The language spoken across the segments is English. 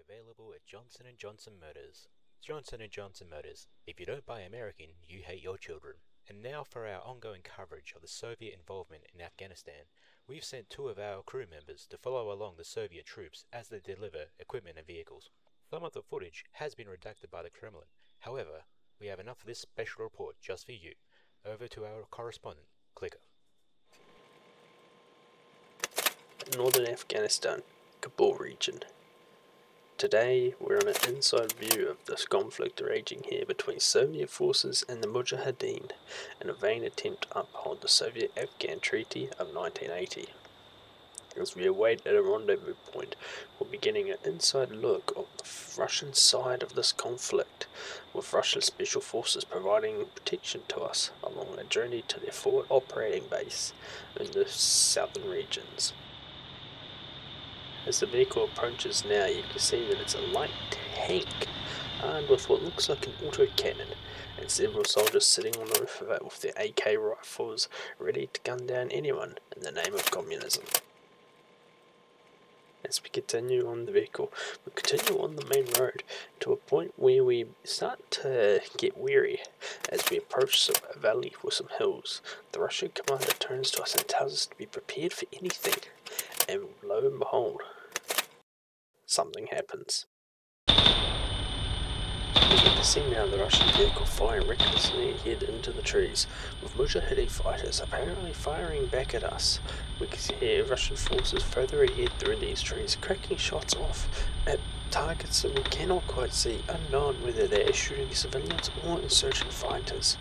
available at Johnson & Johnson Motors. Johnson & Johnson Motors. If you don't buy American, you hate your children. And now for our ongoing coverage of the Soviet involvement in Afghanistan. We've sent 2 of our crew members to follow along the Soviet troops as they deliver equipment and vehicles. Some of the footage has been redacted by the Kremlin. However, we have enough of this special report just for you. Over to our correspondent, Clicker. Northern Afghanistan, Kabul region. Today we're on an inside view of this conflict raging here between Soviet forces and the Mujahideen in a vain attempt to uphold the Soviet-Afghan Treaty of 1980. As we await at a rendezvous point, we'll be getting an inside look of the Russian side of this conflict, with Russian special forces providing protection to us along a journey to their forward operating base in the southern regions. As the vehicle approaches now, you can see that it's a light tank armed with what looks like an autocannon, and several soldiers sitting on the roof of it with their AK rifles ready to gun down anyone in the name of communism. As we continue on the vehicle, we continue on the main road to a point where we start to get weary as we approach a valley with some hills. The Russian commander turns to us and tells us to be prepared for anything, and lo and behold, something happens. As we can see now, the Russian vehicle firing recklessly ahead into the trees, with Mujahideen fighters apparently firing back at us. We can hear Russian forces further ahead through these trees, cracking shots off at targets that we cannot quite see, unknown whether they are shooting civilians or insurgent fighters.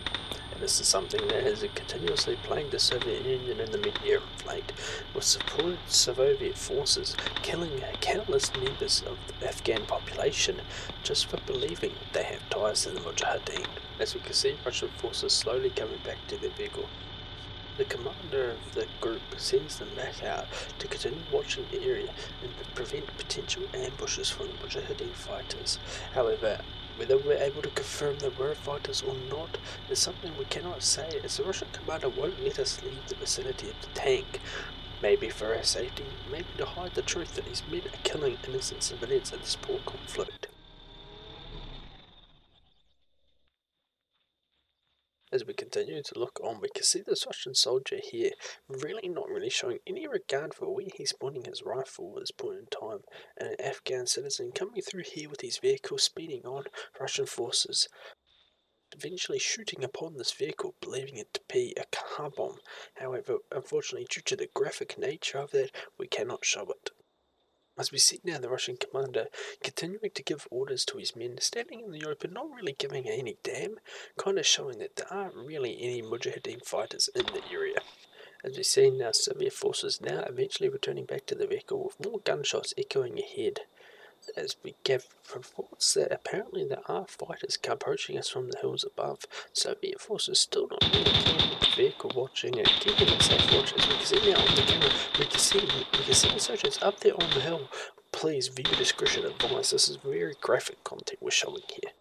And this is something that has continuously plagued the Soviet Union in the mid-year of late, with supported Soviet forces killing countless members of the Afghan population just for believing they have ties to the Mujahideen. As we can see, Russian forces slowly coming back to their vehicle. The commander of the group sends them back out to continue watching the area and prevent potential ambushes from the Mujahideen fighters. However, whether we're able to confirm there were fighters or not is something we cannot say, as the Russian commander won't let us leave the vicinity of the tank. Maybe for our safety, maybe to hide the truth that these men are killing innocent civilians in this poor conflict. As we continue to look on, we can see this Russian soldier here not really showing any regard for where he's pointing his rifle at this point in time, and an Afghan citizen coming through here with his vehicle speeding on Russian forces, eventually shooting upon this vehicle, believing it to be a car bomb. However, unfortunately, due to the graphic nature of that, we cannot show it. As we see now, the Russian commander continuing to give orders to his men, standing in the open, not really giving any damn, kind of showing that there aren't really any Mujahideen fighters in the area. As we see now, Soviet forces now eventually returning back to the vehicle with more gunshots echoing ahead. As we get reports that apparently there are fighters approaching us from the hills above. Soviet forces still not really killing the vehicle, watching and keeping it safe watch. As we can see now on the camera, we can see the soldiers up there on the hill. Please view discretion advised. This is very graphic content we're showing here.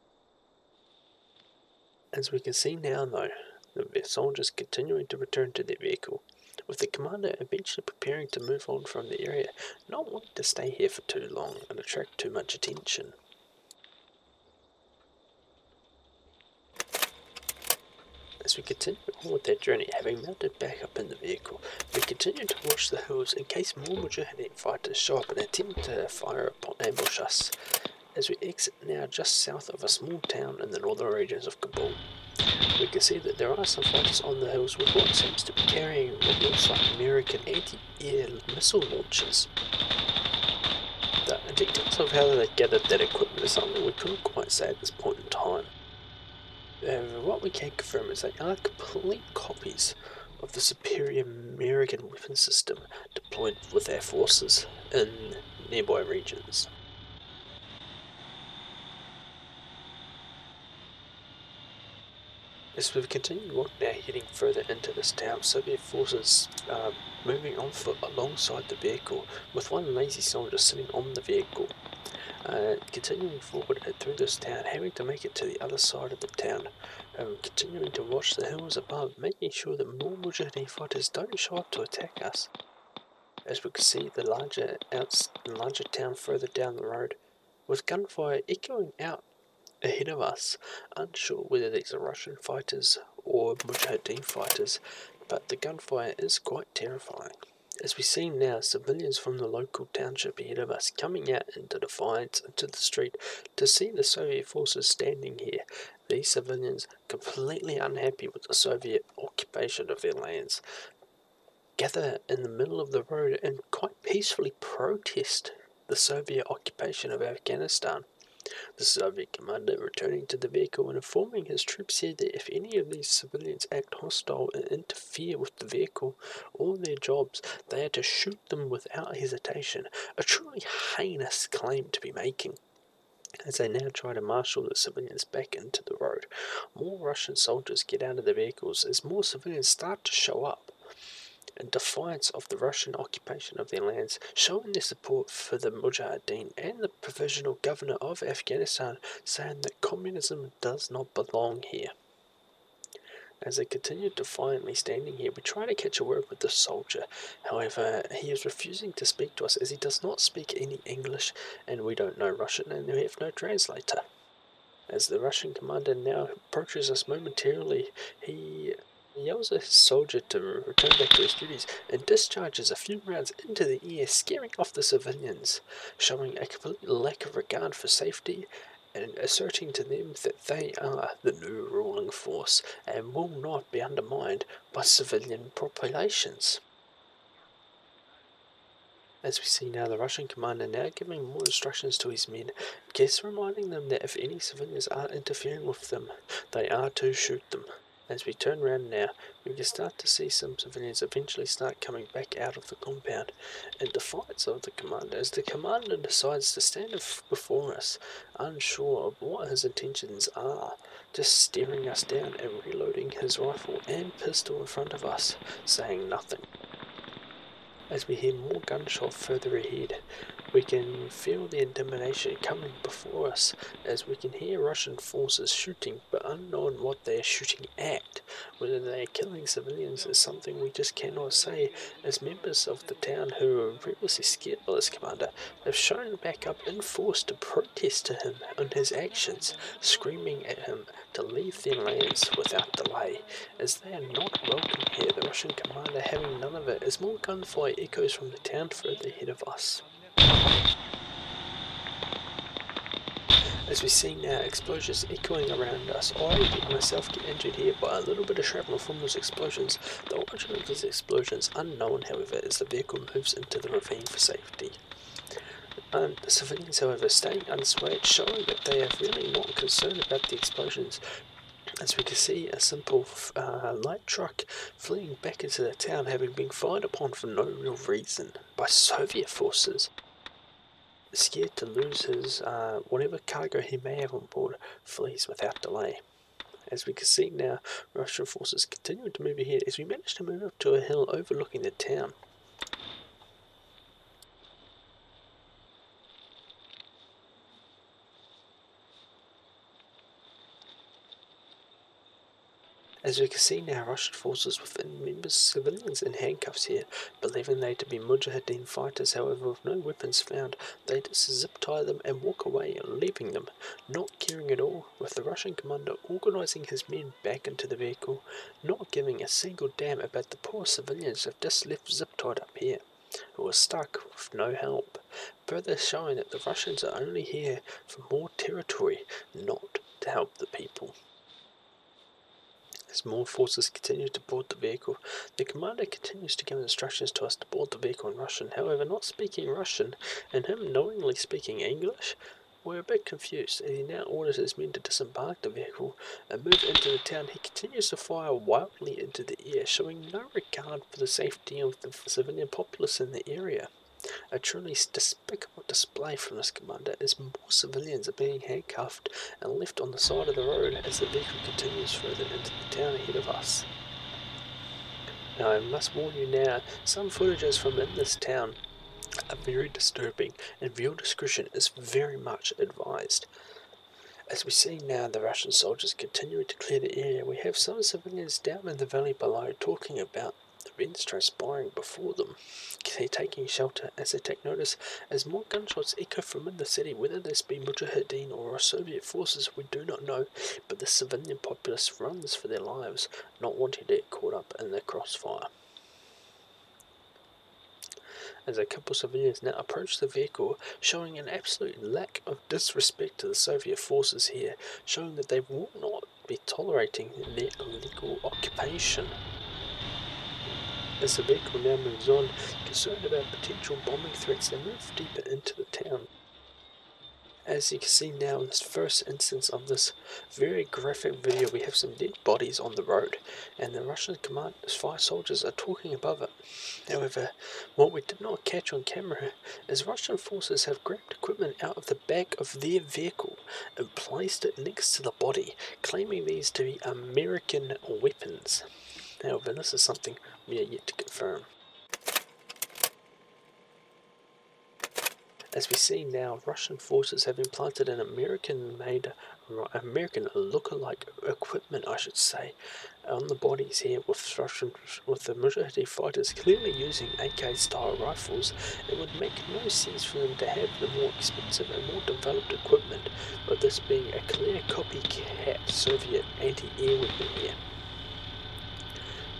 As we can see now though, the soldiers continuing to return to their vehicle, with the commander eventually preparing to move on from the area, not wanting to stay here for too long and attract too much attention. As we continue on with that journey, having mounted back up in the vehicle, we continue to watch the hills in case more Mujahideen fighters show up and attempt to ambush us. As we exit now just south of a small town in the northern regions of Kabul, we can see that there are some fighters on the hills with what seems to be carrying what looks like American anti-air missile launchers. The details of how they gathered that equipment is something we couldn't quite say at this point in time. What we can confirm is they are complete copies of the superior American weapon system deployed with our forces in nearby regions. As we've continued on now, heading further into this town, Soviet forces are moving on foot alongside the vehicle, with one lazy soldier sitting on the vehicle. Continuing forward through this town, having to make it to the other side of the town, continuing to watch the hills above, making sure that more Mujahideen fighters don't show up to attack us. As we can see the larger town further down the road, with gunfire echoing out ahead of us, unsure whether these are Russian fighters or Mujahideen fighters, but the gunfire is quite terrifying. As we see now, civilians from the local township ahead of us coming out into defiance into the street to see the Soviet forces standing here. These civilians, completely unhappy with the Soviet occupation of their lands, gather in the middle of the road and quite peacefully protest the Soviet occupation of Afghanistan. The Soviet commander returning to the vehicle and informing his troops here that if any of these civilians act hostile and interfere with the vehicle or their jobs, they are to shoot them without hesitation. A truly heinous claim to be making. As they now try to marshal the civilians back into the road, more Russian soldiers get out of the vehicles as more civilians start to show up. In defiance of the Russian occupation of their lands, showing their support for the Mujahideen and the provisional governor of Afghanistan, saying that communism does not belong here. As they continue defiantly standing here, we try to catch a word with the soldier. However, he is refusing to speak to us as he does not speak any English and we don't know Russian and we have no translator. As the Russian commander now approaches us momentarily, he yells at his soldier to return back to his duties and discharges a few rounds into the air, scaring off the civilians, showing a complete lack of regard for safety and asserting to them that they are the new ruling force and will not be undermined by civilian populations. As we see now, the Russian commander now giving more instructions to his men, just reminding them that if any civilians are interfering with them, they are to shoot them. As we turn around now, we can start to see some civilians eventually start coming back out of the compound in defiance of the commander, as the commander decides to stand before us, unsure of what his intentions are, just staring us down and reloading his rifle and pistol in front of us, saying nothing. As we hear more gunshot further ahead, we can feel the intimidation coming before us, as we can hear Russian forces shooting, but unknown what they are shooting at. Whether they are killing civilians is something we just cannot say, as members of the town who are previously scared by this commander have shown back up in force to protest to him on his actions, screaming at him to leave their lands without delay. As they are not welcome here, the Russian commander having none of it, as more gunfire echoes from the town further ahead of us. As we see now explosions echoing around us, I myself get injured here by a little bit of shrapnel from those explosions. The origin of these explosions unknown, however, as the vehicle moves into the ravine for safety. The civilians, however, staying unswayed, showing that they are really not concerned about the explosions. As we can see, a simple light truck fleeing back into the town, having been fired upon for no real reason by Soviet forces. Scared to lose his whatever cargo he may have on board, flees without delay. As we can see now, Russian forces continue to move ahead as we manage to move up to a hill overlooking the town. As we can see now, Russian forces within members civilians in handcuffs here, believing they to be Mujahideen fighters. However, with no weapons found, they just zip tie them and walk away, leaving them, not caring at all, with the Russian commander organising his men back into the vehicle, not giving a single damn about the poor civilians they've just left zip tied up here, who are stuck with no help, further showing that the Russians are only here for more territory, not to help the people. As more forces continue to board the vehicle, the commander continues to give instructions to us to board the vehicle in Russian. However, not speaking Russian, and him knowingly speaking English, we're a bit confused, as he now orders his men to disembark the vehicle and move into the town. He continues to fire wildly into the air, showing no regard for the safety of the civilian populace in the area. A truly despicable display from this commander, as more civilians are being handcuffed and left on the side of the road as the vehicle continues further into the town ahead of us. Now I must warn you now, some footages from in this town are very disturbing and viewer discretion is very much advised. As we see now the Russian soldiers continuing to clear the area, we have some civilians down in the valley below talking about Events transpiring before them, taking shelter as they take notice as more gunshots echo from in the city. Whether this be Mujahideen or Soviet forces, we do not know, but the civilian populace runs for their lives, not wanting to get caught up in the crossfire. As a couple of civilians now approach the vehicle, showing an absolute lack of disrespect to the Soviet forces here, showing that they will not be tolerating their illegal occupation. As the vehicle now moves on, concerned about potential bombing threats, they move deeper into the town. As you can see now in this first instance of this very graphic video, we have some dead bodies on the road, and the Russian fire soldiers are talking above it. However, what we did not catch on camera is Russian forces have grabbed equipment out of the back of their vehicle and placed it next to the body, claiming these to be American weapons. However, this is something we are yet to confirm. As we see now, Russian forces have implanted an American look-alike equipment, I should say, on the bodies here with the Mujahideen fighters clearly using AK-style rifles. It would make no sense for them to have the more expensive and more developed equipment, but this being a clear copycat Soviet anti-air weapon here.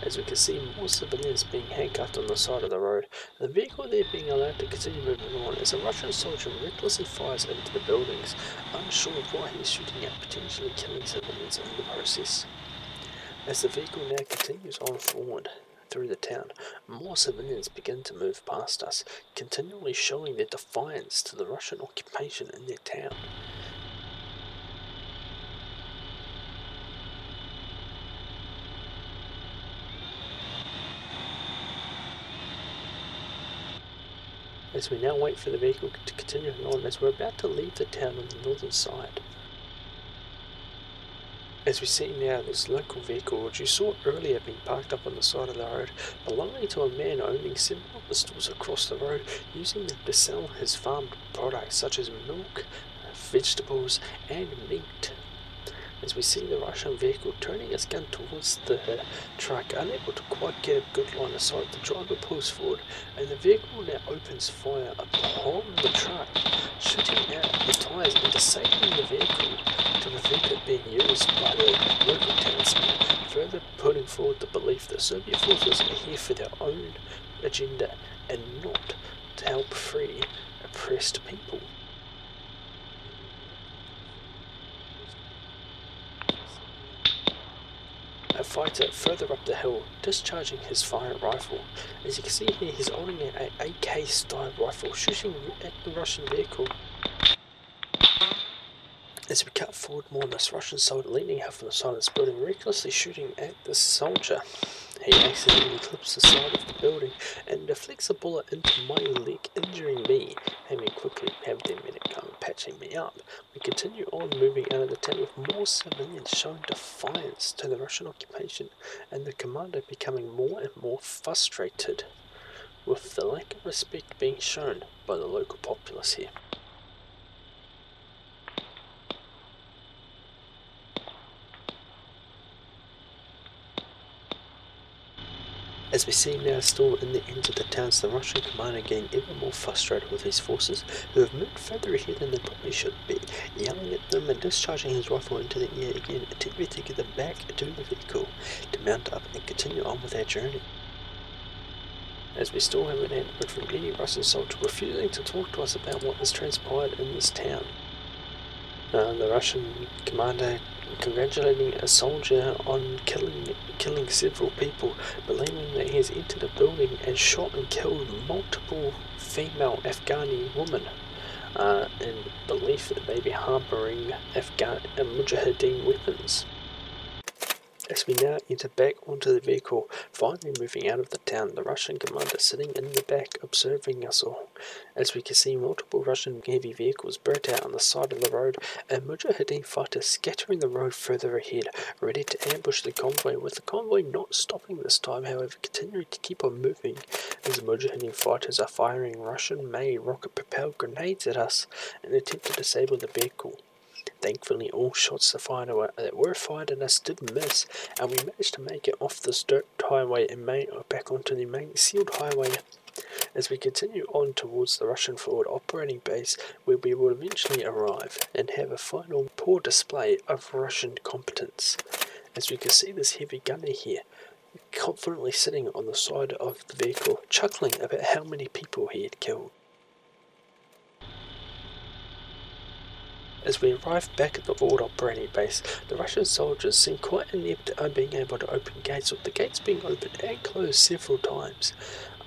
As we can see more civilians being handcuffed on the side of the road, the vehicle there being allowed to continue moving on as a Russian soldier recklessly fires into the buildings, unsure of why he is shooting at, potentially killing civilians in the process. As the vehicle now continues on forward through the town, more civilians begin to move past us, continually showing their defiance to the Russian occupation in their town. As we now wait for the vehicle to continue on, as we're about to leave the town on the northern side. As we see now, this local vehicle, which you saw earlier being parked up on the side of the road, belonging to a man owning several of the stores across the road, using them to sell his farmed products such as milk, vegetables and meat. As we see the Russian vehicle turning its gun towards the truck, unable to quite get a good line of sight, the driver pulls forward and the vehicle now opens fire upon the truck, shooting out the tyres and disabling the vehicle to prevent it being used by the local townsmen, further putting forward the belief that Soviet forces are here for their own agenda and not to help free oppressed people. A fighter further up the hill, discharging his fire rifle. As you can see here, he's holding an AK-style rifle, shooting at the Russian vehicle. As we cut forward more, this Russian soldier leaning out from the side of this building, recklessly shooting at this soldier. He accidentally clips the side of the building and deflects a bullet into my leg, injuring me. Having quickly have their medic come patching me up. We continue on moving out of the town with more civilians showing defiance to the Russian occupation, and the commander becoming more and more frustrated with the lack of respect being shown by the local populace here. As we see now, still in the end of the towns, the Russian commander getting ever more frustrated with his forces, who have moved further ahead than they probably should be, yelling at them and discharging his rifle into the air again, attempting to get them back to the vehicle to mount up and continue on with their journey. As we still haven't had word from any Russian soldier, refusing to talk to us about what has transpired in this town. The Russian commander congratulating a soldier on killing several people, believing that he has entered a building and shot and killed multiple female Afghani women, in belief that they be harbouring Mujahideen weapons. As we now enter back onto the vehicle, finally moving out of the town, the Russian commander sitting in the back observing us all. As we can see multiple Russian heavy vehicles burnt out on the side of the road, and Mujahideen fighters scattering the road further ahead, ready to ambush the convoy, with the convoy not stopping this time, however continuing to keep on moving, as the Mujahideen fighters are firing Russian-made rocket-propelled grenades at us in an attempt to disable the vehicle. Thankfully, all shots that were fired at us did miss, and we managed to make it off this dirt highway and back onto the main sealed highway. As we continue on towards the Russian forward operating base, where we will eventually arrive and have a final poor display of Russian competence. As we can see this heavy gunner here, confidently sitting on the side of the vehicle, chuckling about how many people he had killed. As we arrive back at the forward operating base, the Russian soldiers seem quite inept at being able to open gates, with the gates being opened and closed several times.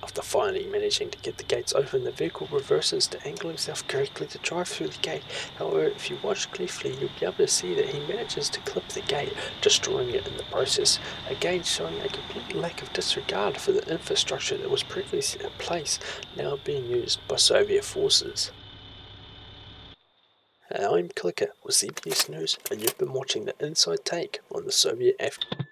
After finally managing to get the gates open, the vehicle reverses to angle himself correctly to drive through the gate. However, if you watch carefully, you'll be able to see that he manages to clip the gate, destroying it in the process, again showing a complete lack of disregard for the infrastructure that was previously in place, now being used by Soviet forces. I'm Clicker with CBS News, and you've been watching the Inside Take on the Soviet APC.